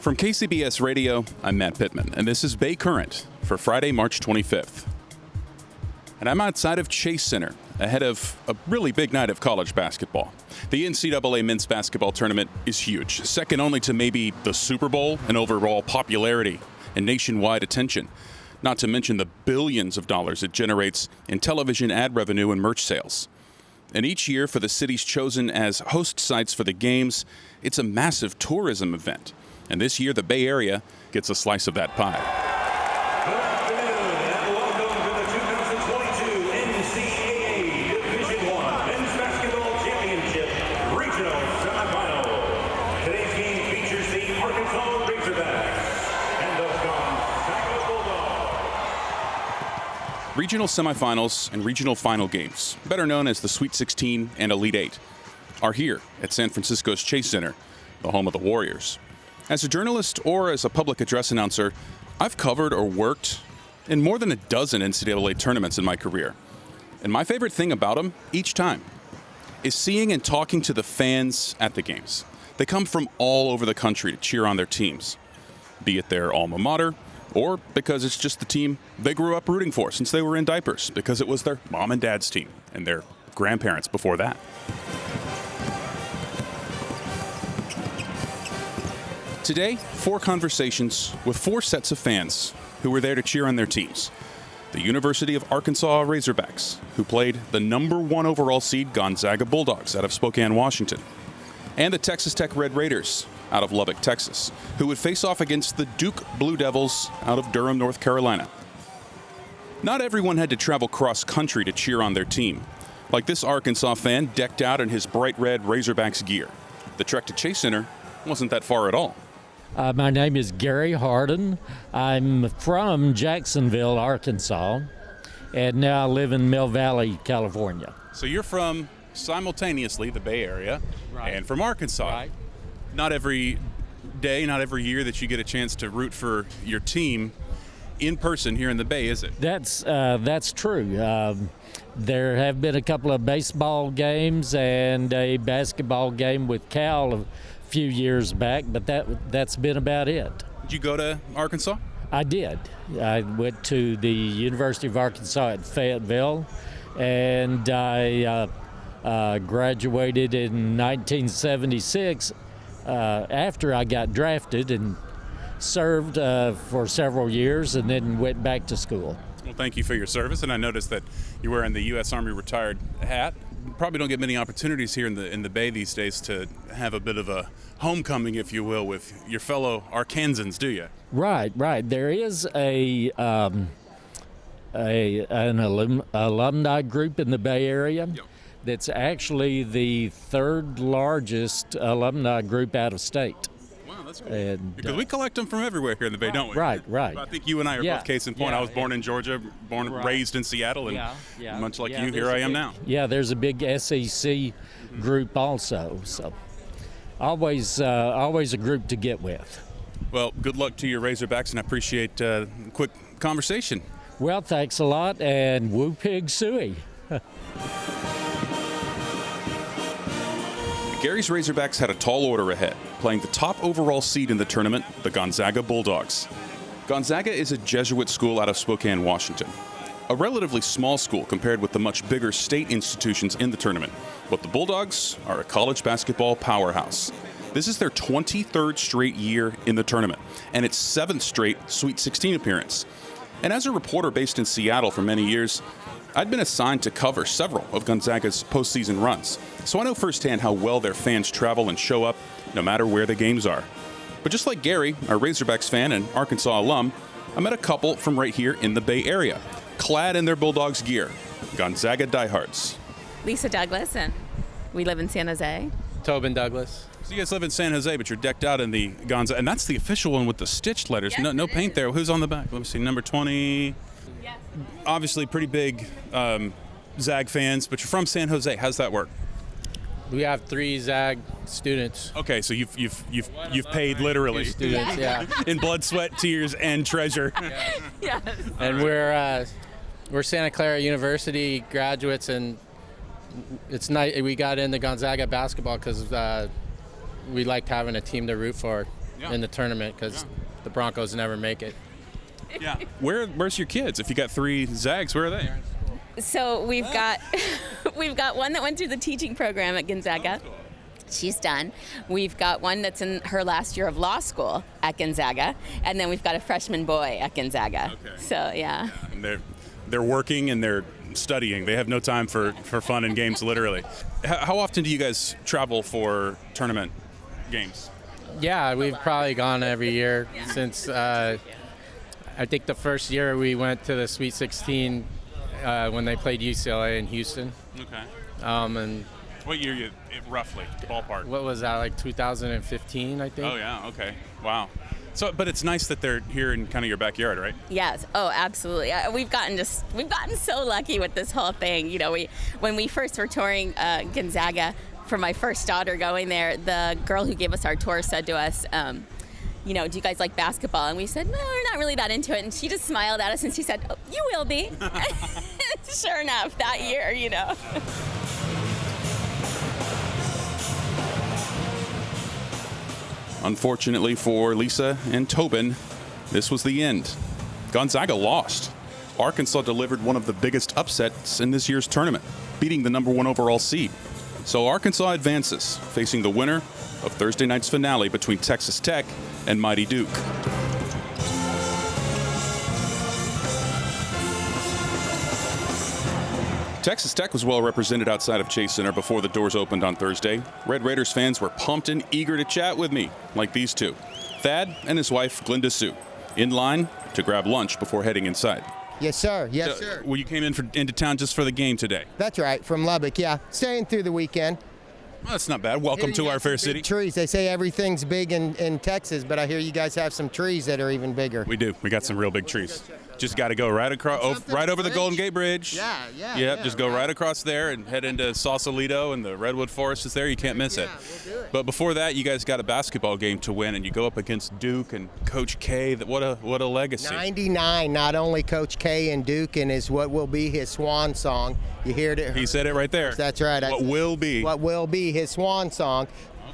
From KCBS Radio, I'm Matt Pitman, and this is Bay Current for Friday, March 25th. And I'm outside of Chase Center, ahead of a really big night of college basketball. The NCAA men's basketball tournament is huge, second only to maybe the Super Bowl in overall popularity and nationwide attention, not to mention the billions of dollars it generates in television ad revenue and merch sales. And each year for the cities chosen as host sites for the games, it's a massive tourism event. And this year, the Bay Area gets a slice of that pie. Good afternoon, and welcome to the 2022 NCAA Division I Men's Basketball Championship Regional Semifinal. Today's game features the Arkansas Razorbacks and the Gonzaga Bulldogs. Regional semifinals and regional final games, better known as the Sweet 16 and Elite 8, are here at San Francisco's Chase Center, the home of the Warriors. As a journalist or as a public address announcer, I've covered or worked in more than a dozen NCAA tournaments in my career. And my favorite thing about them, each time, is seeing and talking to the fans at the games. They come from all over the country to cheer on their teams, be it their alma mater, or because it's just the team they grew up rooting for since they were in diapers, because it was their mom and dad's team and their grandparents before that. Today, 4 conversations with 4 sets of fans who were there to cheer on their teams. The University of Arkansas Razorbacks, who played the number 1 overall seed Gonzaga Bulldogs out of Spokane, Washington. And the Texas Tech Red Raiders out of Lubbock, Texas, who would face off against the Duke Blue Devils out of Durham, North Carolina. Not everyone had to travel cross-country to cheer on their team, like this Arkansas fan decked out in his bright red Razorbacks gear. The trek to Chase Center wasn't that far at all. My name is Gary Harden. I'm from Jacksonville, Arkansas, and now I live in Mill Valley, California. So you're from simultaneously the Bay Area and from Arkansas. Right. Not every day, not every year that you get a chance to root for your team in person here in the Bay, is it? That's true. There have been a couple of baseball games and a basketball game with Cal a few years back, but that's been about it. Did you go to Arkansas? I did. I went to the University of Arkansas at Fayetteville, and I graduated in 1976 after I got drafted and served for several years and then went back to school. Well, thank you for your service, and I noticed that you're wearing the U.S. Army retired hat. Probably don't get many opportunities here in the Bay these days to have a bit of a homecoming, if you will, with your fellow Arkansans, do you? Right. There is an alumni group in the Bay Area. Yep. That's actually the 3rd largest alumni group out of state. Wow, that's cool. And, because we collect them from everywhere here in the Bay, don't we? Right. I think you and I are both case in point. Yeah. I was born in Georgia, raised in Seattle, and much like you, here I am now. Yeah, there's a big SEC group also. So always a group to get with. Well, good luck to your Razorbacks, and I appreciate a quick conversation. Well, thanks a lot, and woo pig suey. Gary's Razorbacks had a tall order ahead, playing the top overall seed in the tournament, the Gonzaga Bulldogs. Gonzaga is a Jesuit school out of Spokane, Washington. A relatively small school compared with the much bigger state institutions in the tournament, but the Bulldogs are a college basketball powerhouse. This is their 23rd straight year in the tournament, and its 7th straight Sweet 16 appearance. And as a reporter based in Seattle for many years, I'd been assigned to cover several of Gonzaga's postseason runs, so I know firsthand how well their fans travel and show up no matter where the games are. But just like Gary, our Razorbacks fan and Arkansas alum, I met a couple from right here in the Bay Area, clad in their Bulldogs gear, Gonzaga diehards. Lisa Douglas, and we live in San Jose. Tobin Douglas. So you guys live in San Jose, but you're decked out in the Gonzaga, and that's the official one with the stitched letters. Yes, no paint there. Who's on the back? Let me see, number 20. Yes. Obviously pretty big Zag fans, but you're from San Jose. How's that work? We have 3 Zag students. Okay, so you've paid literally Students, yeah. in blood, sweat, tears, and treasure. Yes. And we're Santa Clara University graduates, and it's nice we got into Gonzaga basketball because we liked having a team to root for. in the tournament because the Broncos never make it. Yeah. Where's your kids? If you got 3 Zags, where are they? So we've got one that went through the teaching program at Gonzaga. She's done. We've got one that's in her last year of law school at Gonzaga, and then we've got a freshman boy at Gonzaga. Okay. So yeah. And they're working and they're studying. They have no time for fun and games, literally. How often do you guys travel for tournament games? Yeah, we've probably gone every year since I think the first year we went to the Sweet 16 when they played UCLA in Houston. Okay. And What year you roughly ballpark? what was that, like 2015, I think? Oh yeah. Okay. Wow. So, but it's nice that they're here in kind of your backyard, right? Yes. Oh, absolutely. We've gotten so lucky with this whole thing. You know, when we first were touring Gonzaga for my first daughter going there, the girl who gave us our tour said to us, you know, do you guys like basketball? And we said, no, we're not really that into it. And she just smiled at us and she said, oh, you will be. Sure enough, that year, you know. Unfortunately for Lisa and Tobin, this was the end. Gonzaga lost. Arkansas delivered one of the biggest upsets in this year's tournament, beating the number 1 overall seed. So Arkansas advances, facing the winner of Thursday night's finale between Texas Tech and mighty Duke. Texas Tech was well represented outside of Chase Center before the doors opened on Thursday. Red Raiders fans were pumped and eager to chat with me, like these two. Thad and his wife, Glenda Sue, in line to grab lunch before heading inside. Yes, sir. Yes, sir. Well, you came into town just for the game today. That's right, from Lubbock, yeah. Staying through the weekend. Well, that's not bad. Welcome to our fair city. Trees. They say everything's big in Texas, but I hear you guys have some trees that are even bigger. We do. We got some real big trees. Just got to go right across, right over the Golden Gate Bridge. Yeah. Just go right across there and head into Sausalito, and the Redwood Forest is there. You can't miss it. We'll do it. But before that, you guys got a basketball game to win, and you go up against Duke and Coach K. What a legacy. 99, not only Coach K and Duke, and is what will be his swan song. You heard it. He said it right there. That's right. What will be his swan song.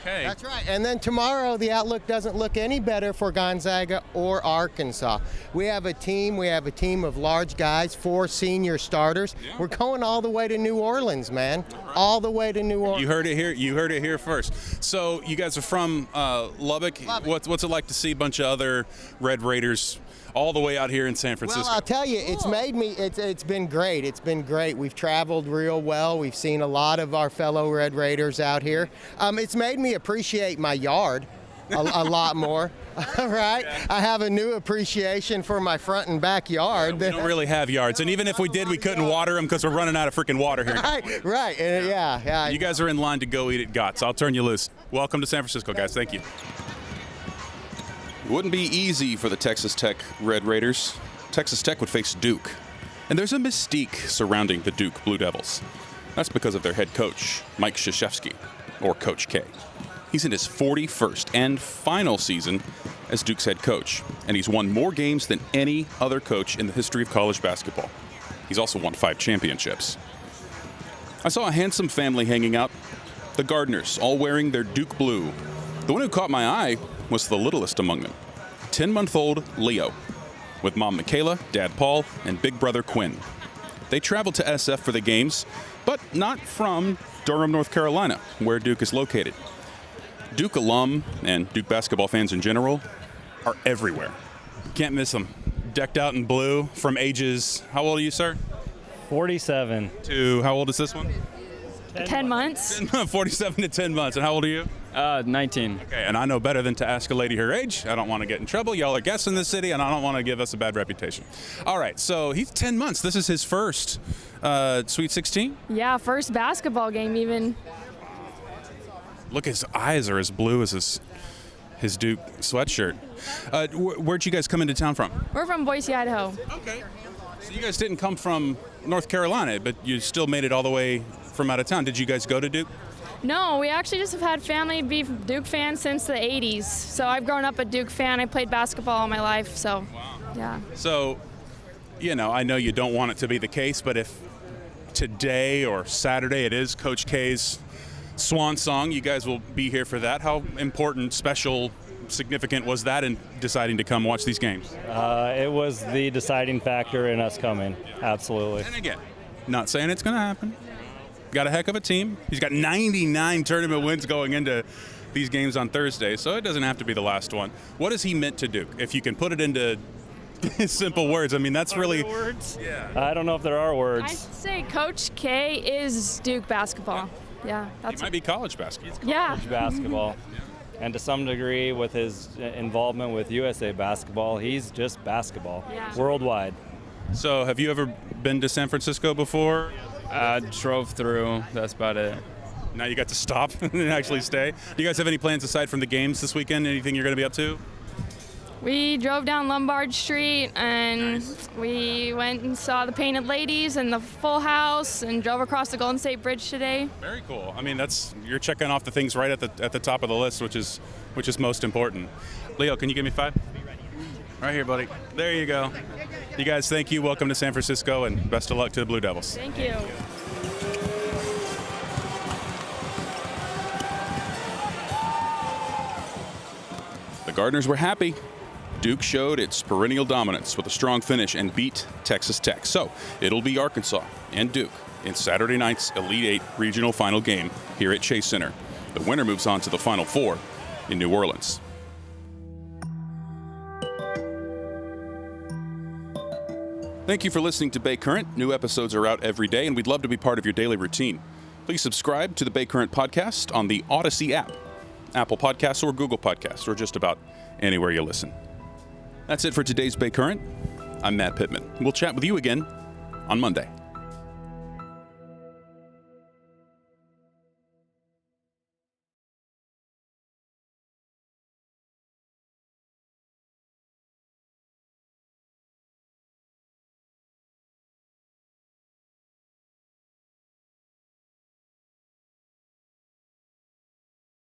Okay. That's right. And then tomorrow, the outlook doesn't look any better for Gonzaga or Arkansas. We have a team of large guys, 4 senior starters. Yeah. We're going all the way to New Orleans, man. All the way to New Orleans. You heard it here. You heard it here first. So you guys are from Lubbock. What's it like to see a bunch of other Red Raiders all the way out here in San Francisco? Well, I'll tell you, it's been great. It's been great. We've traveled real well. We've seen a lot of our fellow Red Raiders out here. It's made me appreciate my yard a lot more. Right? Yeah. I have a new appreciation for my front and backyard. We don't really have yards, and even if we did, we couldn't water them because we're running out of freaking water here. Right. And yeah. You guys are in line to go eat at Gott's. I'll turn you loose. Welcome to San Francisco, guys. Thank you. It wouldn't be easy for the Texas Tech Red Raiders. Texas Tech would face Duke. And there's a mystique surrounding the Duke Blue Devils. That's because of their head coach, Mike Krzyzewski, or Coach K. He's in his 41st and final season as Duke's head coach, and he's won more games than any other coach in the history of college basketball. He's also won 5 championships. I saw a handsome family hanging out, the Gardners, all wearing their Duke blue. The one who caught my eye was the littlest among them, 10-month-old Leo, with mom Michaela, dad Paul, and big brother Quinn. They traveled to SF for the games, but not from Durham, North Carolina, where Duke is located. Duke alum and Duke basketball fans in general are everywhere. Can't miss them. Decked out in blue from ages, how old are you, sir? 47. To, how old is this one? 10 months. 47 to 10 months. And how old are you? 19. Okay, and I know better than to ask a lady her age. I don't want to get in trouble. Y'all are guests in this city, and I don't want to give us a bad reputation. All right, so he's 10 months. This is his first Sweet 16? Yeah, first basketball game even. Look, his eyes are as blue as his Duke sweatshirt. Where'd you guys come into town from? We're from Boise, Idaho. Okay. So you guys didn't come from North Carolina, but you still made it all the way from out of town. Did you guys go to Duke? No, we actually just have had family be Duke fans since the 80s. So I've grown up a Duke fan. I played basketball all my life, so yeah. So, I know you don't want it to be the case, but if today or Saturday it is Coach K's swan song, you guys will be here for that. How important, special significant was that in deciding to come watch these games? It was the deciding factor in us coming. Absolutely. And again, not saying it's going to happen. Got a heck of a team. He's got 99 tournament wins going into these games on Thursday, so it doesn't have to be the last one. What has he meant to Duke? If you can put it into simple words, I mean, that's really... words? Yeah. I don't know if there are I'd words. say Coach K is Duke basketball. Yeah, It that's might be college basketball. yeah. Basketball. And to some degree, with his involvement with USA basketball, he's just basketball. Yeah. Worldwide. So have you ever been to San Francisco before? I drove through. That's about it. Now you got to stop and actually stay. Do you guys have any plans aside from the games this weekend? Anything you're going to be up to? We drove down Lombard Street and we went and saw the Painted Ladies and the Full House and drove across the Golden State Bridge today. Very cool. I mean, you're checking off the things right at the top of the list, which is most important. Leo, can you give me 5? Right here, buddy. There you go. You guys, thank you. Welcome to San Francisco, and best of luck to the Blue Devils. Thank you. The Gardeners were happy. Duke showed its perennial dominance with a strong finish and beat Texas Tech. So it'll be Arkansas and Duke in Saturday night's Elite Eight regional final game here at Chase Center. The winner moves on to the Final Four in New Orleans. Thank you for listening to Bay Current. New episodes are out every day, and we'd love to be part of your daily routine. Please subscribe to the Bay Current podcast on the Odyssey app, Apple Podcasts, or Google Podcasts, or just about anywhere you listen. That's it for today's Bay Current. I'm Matt Pitman. We'll chat with you again on Monday.